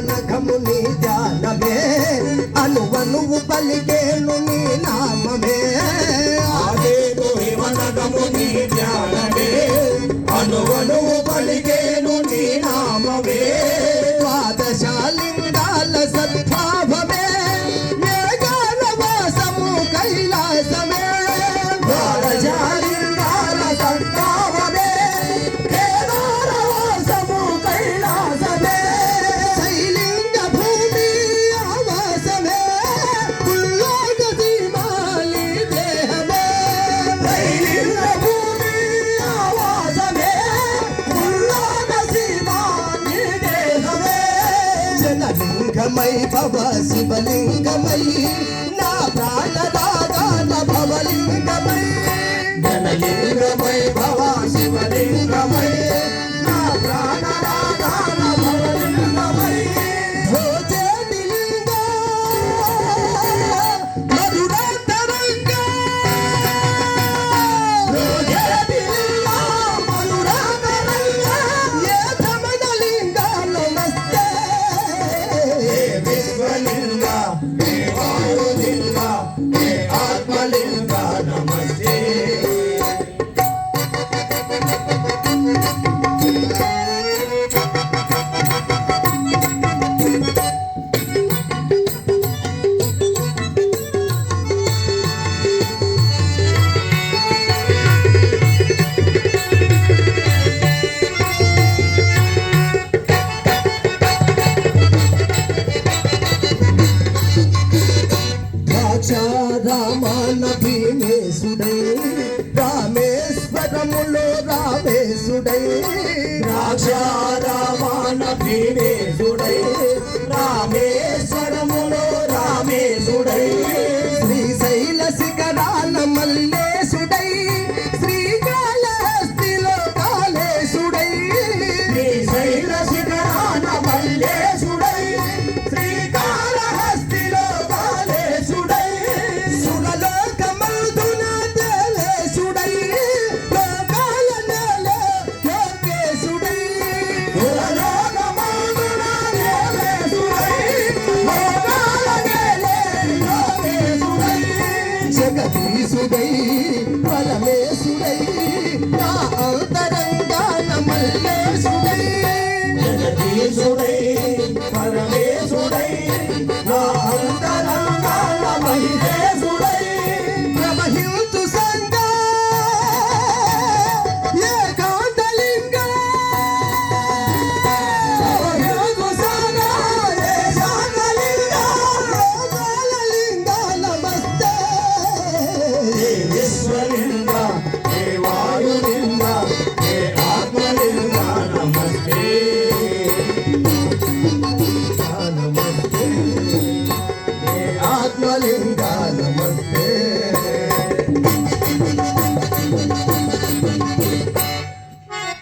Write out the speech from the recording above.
మనకము నీ ధ్యానమే అనువనువు పలికేను నీ నామమే ఆదేను మనకము నీ ధ్యానమే అనువనువు పలికేను నీ నామమే ద్వాదశాలింగాల సద్భావమే మేఘాల వాసము కైలాసమే ద్వాదశాలింగాల సద్భావమే కేదార వాసము కైలాసమే శైలింగ భూమి ఆవాసమే ఉల్లోక సీమాలి దేహమే శైలింగ భూమి ఆవాసమే ఉల్లోక సీమాలి దేహమే జనలింగమై భవ శివలింగమై నా ప్రాణదాన భవలింగమై జనలింగమై భవ శివలింగమై నా ప్రాణనాదాన భవలింగమై భోజేటి లింగ మధురాంతరంగ రోజేటి లింగ మధురాంతరంగ ఏ ధమన లింగాల మస్తే ఏ విశ్వలింగ ఏ వాయులింగ ఏ ఆత్మలింగ నమస్తే రామాన భీమేశుడై రామేశ్వరములో రామేశుడై రాక్షారామాన భీమేశుడై రామేశ్వరములో రామేశుడై శ్రీశైల శిఖరాల మల్లేశుడై శ్రీకాళహస్తిలో కాళేశుడై శ్రీశైల శిఖరాన మల్లేశుడై శ్రీకాళహస్తిలో కాళేశుడై సురలోకమందున దేవేశుడై లోకాల నేల లోకేశుడై పురలోకమందున దేవేశుడై లోకాల నేలే లోకేశుడై జగదీశుడై పరమేశుడై నా అంతరంగాన మల్లేశుడై